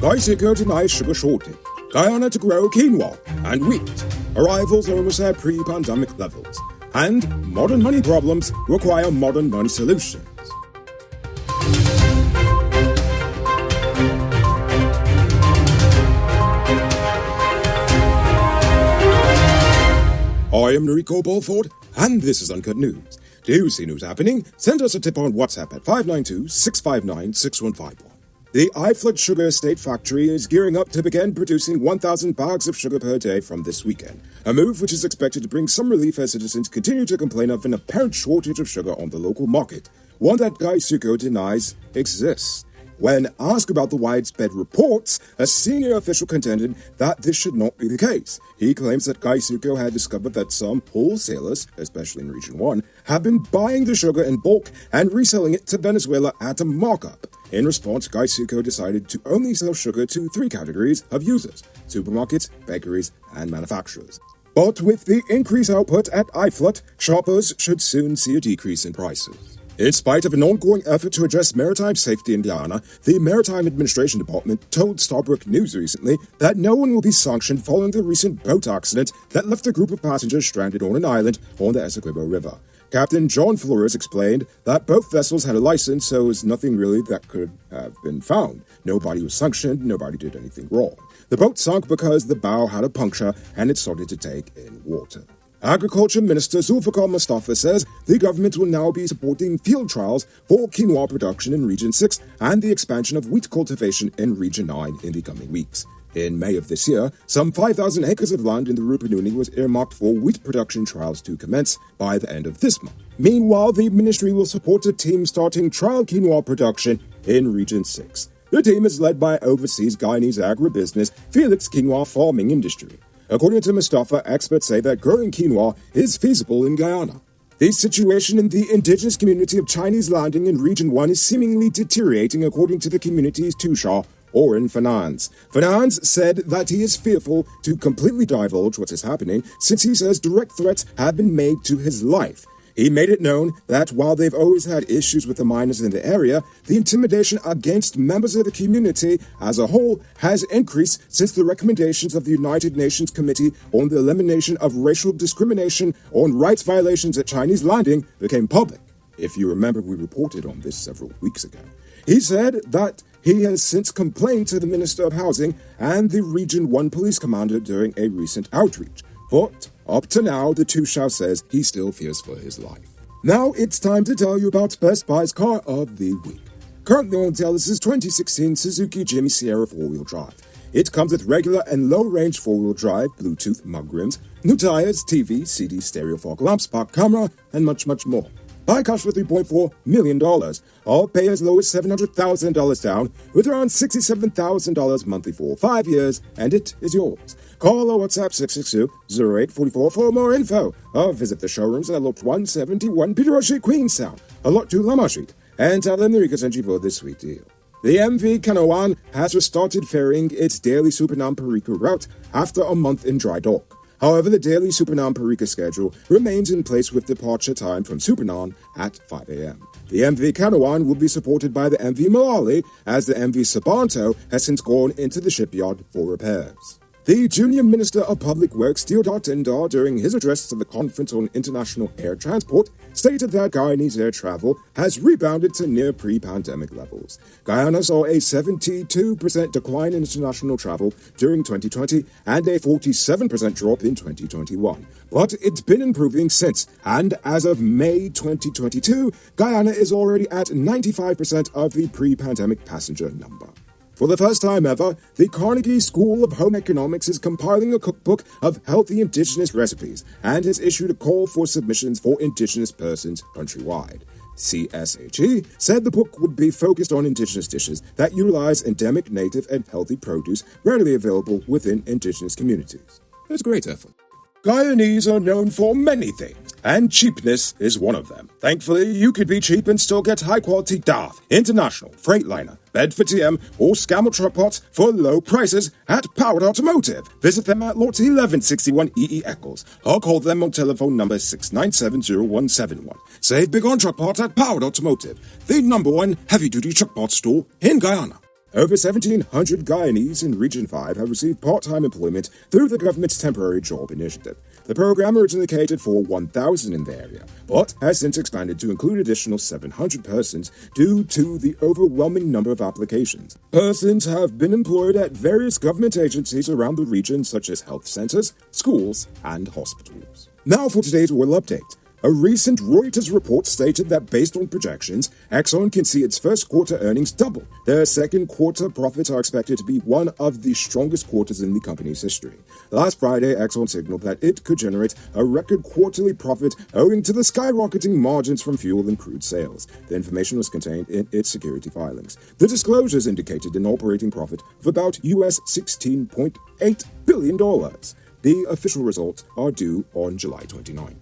Mexico denies sugar shortage. Guyana to grow quinoa and wheat. Arrivals almost at pre-pandemic levels. And modern money problems require modern money solutions. I am Rico Balford, and this is Uncut News. Do you see news happening? Send us a tip on WhatsApp at 592-659-6151. The iFlood Sugar Estate Factory is gearing up to begin producing 1,000 bags of sugar per day from this weekend, a move which is expected to bring some relief as citizens continue to complain of an apparent shortage of sugar on the local market, one that Guy Suko denies exists. When asked about the widespread reports, a senior official contended that this should not be the case. He claims that Guy Suko had discovered that some wholesalers, especially in Region 1, have been buying the sugar in bulk and reselling it to Venezuela at a markup. In response, Guy Suko decided to only sell sugar to 3 categories of users: supermarkets, bakeries, and manufacturers. But with the increased output at iFlood, shoppers should soon see a decrease in prices. In spite of an ongoing effort to address maritime safety in Guyana, the Maritime Administration Department told Starbrook News recently that no one will be sanctioned following the recent boat accident that left a group of passengers stranded on an island on the Essequibo River. Captain John Flores explained that both vessels had a license, so it was nothing really that could have been found. Nobody was sanctioned, nobody did anything wrong. The boat sunk because the bow had a puncture and it started to take in water. Agriculture Minister Zulfikar Mustafa says the government will now be supporting field trials for quinoa production in Region 6 and the expansion of wheat cultivation in Region 9 in the coming weeks. In May of this year, some 5,000 acres of land in the Rupununi was earmarked for wheat production trials to commence by the end of this month. Meanwhile, the ministry will support a team starting trial quinoa production in Region 6. The team is led by overseas Guyanese agribusiness Felix Quinoa Farming Industry. According to Mustafa, experts say that growing quinoa is feasible in Guyana. The situation in the indigenous community of Chinese Landing in Region 1 is seemingly deteriorating, according to the community's Tusha, Oren Fernandes. Fernandes said that he is fearful to completely divulge what is happening, since he says direct threats have been made to his life. He made it known that while they've always had issues with the miners in the area, the intimidation against members of the community as a whole has increased since the recommendations of the United Nations Committee on the Elimination of Racial Discrimination on Rights Violations at Chinese Landing became public. If you remember, we reported on this several weeks ago. He said that he has since complained to the Minister of Housing and the Region 1 police commander during a recent outreach. But up to now, the Tusha says he still fears for his life. Now it's time to tell you about Best Buy's Car of the Week. Currently on sale is this 2016 Suzuki Jimmy Sierra 4-wheel drive. It comes with regular and low-range 4-wheel drive, Bluetooth mug rims, new tires, TV, CD, stereo fog lamps, park camera, and much, much more. Buy cash for $3.4 million. Or pay as low as $700,000 down, with around $67,000 monthly for 5 years, and it is yours. Call or WhatsApp 662-0844 for more info, or visit the showrooms at Lot 171 Peter Street, Queenstown, or Lot 2 Lamar Street, and tell them the Rica sent you for this sweet deal. The MV Quinoa has restarted ferrying its daily Suriname Parika route after a month in dry dock. However, the daily Suriname Parika schedule remains in place with departure time from Suriname at 5 a.m. The MV Quinoa will be supported by the MV Malali, as the MV Sabanto has since gone into the shipyard for repairs. The Junior Minister of Public Works, Theodore Tindar, during his address to the Conference on International Air Transport, stated that Guyanese air travel has rebounded to near pre-pandemic levels. Guyana saw a 72% decline in international travel during 2020 and a 47% drop in 2021. But it's been improving since, and as of May 2022, Guyana is already at 95% of the pre-pandemic passenger number. For the first time ever, the Carnegie School of Home Economics is compiling a cookbook of healthy indigenous recipes and has issued a call for submissions for indigenous persons countrywide. CSHE said the book would be focused on indigenous dishes that utilize endemic, native, and healthy produce readily available within indigenous communities. It's a great effort. Guyanese are known for many things, and cheapness is one of them. Thankfully, you could be cheap and still get high-quality DAF, International, Freightliner, Bedford TM, or Scammell truck parts for low prices at Powered Automotive. Visit them at Lot 1161 EE Eccles, or call them on telephone number 6970171. Save big on truck parts at Powered Automotive, the #1 heavy-duty truck parts store in Guyana. Over 1,700 Guyanese in Region 5 have received part-time employment through the government's temporary job initiative. The program originally catered for 1,000 in the area, but has since expanded to include additional 700 persons due to the overwhelming number of applications. Persons have been employed at various government agencies around the region, such as health centers, schools, and hospitals. Now for today's oil update. A recent Reuters report stated that based on projections, Exxon can see its first quarter earnings double. Their second quarter profits are expected to be one of the strongest quarters in the company's history. Last Friday, Exxon signaled that it could generate a record quarterly profit owing to the skyrocketing margins from fuel and crude sales. The information was contained in its security filings. The disclosures indicated an operating profit of about US $16.8 billion. The official results are due on July 29.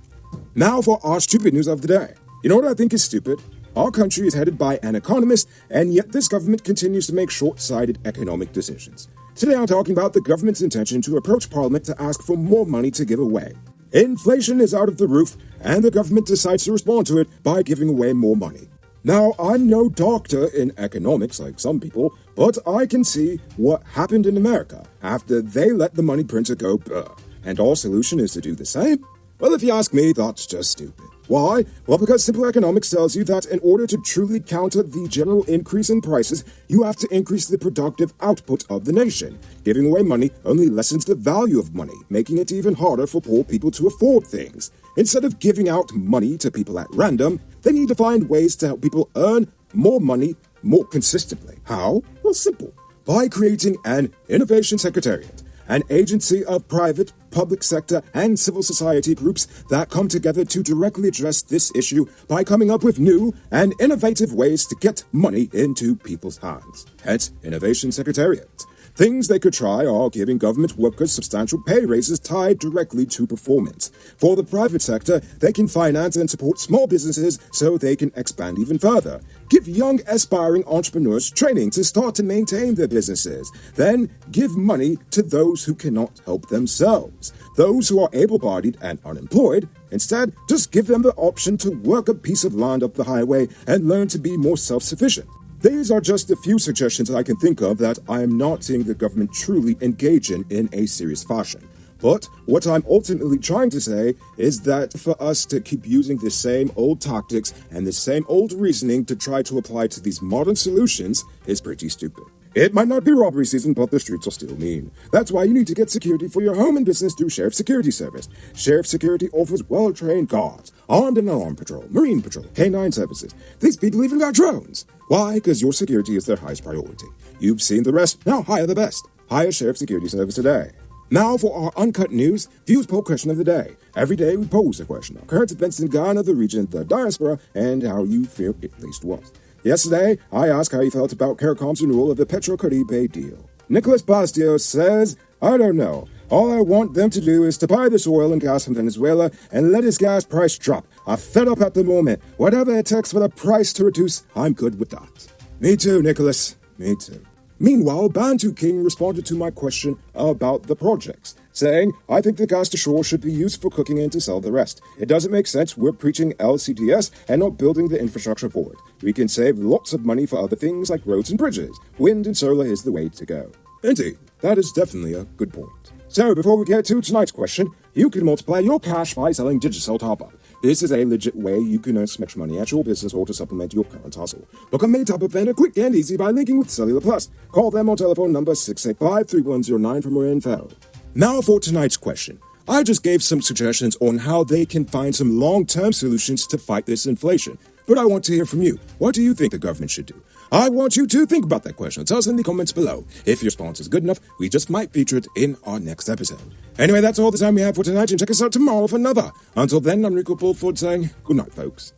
Now for our stupid news of the day. You know what I think is stupid? Our country is headed by an economist, and yet this government continues to make short-sighted economic decisions. Today I'm talking about the government's intention to approach Parliament to ask for more money to give away. Inflation is out of the roof, and the government decides to respond to it by giving away more money. Now, I'm no doctor in economics like some people, but I can see what happened in America after they let the money printer go brr. And our solution is to do the same? Well, if you ask me, that's just stupid. Why? Well, because simple economics tells you that in order to truly counter the general increase in prices, you have to increase the productive output of the nation. Giving away money only lessens the value of money, making it even harder for poor people to afford things. Instead of giving out money to people at random, they need to find ways to help people earn more money more consistently. How? Well, simple. By creating an innovation secretariat, an agency of private, public sector, and civil society groups that come together to directly address this issue by coming up with new and innovative ways to get money into people's hands. Hence, Innovation Secretariat. Things they could try are giving government workers substantial pay raises tied directly to performance. For the private sector, they can finance and support small businesses so they can expand even further. Give young aspiring entrepreneurs training to start and maintain their businesses. Then give money to those who cannot help themselves. Those who are able-bodied and unemployed, instead, just give them the option to work a piece of land up the highway and learn to be more self-sufficient. These are just a few suggestions I can think of that I am not seeing the government truly engage in a serious fashion. But what I'm ultimately trying to say is that for us to keep using the same old tactics and the same old reasoning to try to apply to these modern solutions is pretty stupid. It might not be robbery season, but the streets are still mean. That's why you need to get security for your home and business through Sheriff Security Service. Sheriff Security offers well-trained guards, armed and alarm patrol, marine patrol, K-9 services. These people even got drones. Why? Because your security is their highest priority. You've seen the rest, now hire the best. Hire Sheriff Security Service today. Now for our Uncut News Views Poll question of the day. Every day we pose a question on current events in Guyana, the region, the diaspora, and how you feel it at least was. Yesterday, I asked how you felt about CARICOM's renewal of the Petrocaribe deal. Nicholas Bastio says, I don't know. All I want them to do is to buy this oil and gas from Venezuela and let his gas price drop. I'm fed up at the moment. Whatever it takes for the price to reduce, I'm good with that. Me too, Nicholas. Me too. Meanwhile, Bantu King responded to my question about the projects, saying, I think the gas to shore should be used for cooking and to sell the rest. It doesn't make sense we're preaching LCDS and not building the infrastructure for it. We can save lots of money for other things like roads and bridges. Wind and solar is the way to go. Indeed, that is definitely a good point. So, before we get to tonight's question, you can multiply your cash by selling Digicel Top-Up. This is a legit way you can earn some extra money at your business or to supplement your current hustle. Book a mini top-up vendor quick and easy by linking with Cellular Plus. Call them on telephone number 685-3109 for more info. Now for tonight's question. I just gave some suggestions on how they can find some long-term solutions to fight this inflation. But I want to hear from you. What do you think the government should do? I want you to think about that question. Tell us in the comments below. If your response is good enough, we just might feature it in our next episode. Anyway, that's all the time we have for tonight, and check us out tomorrow for another. Until then, I'm Rico Pulford saying good night, folks.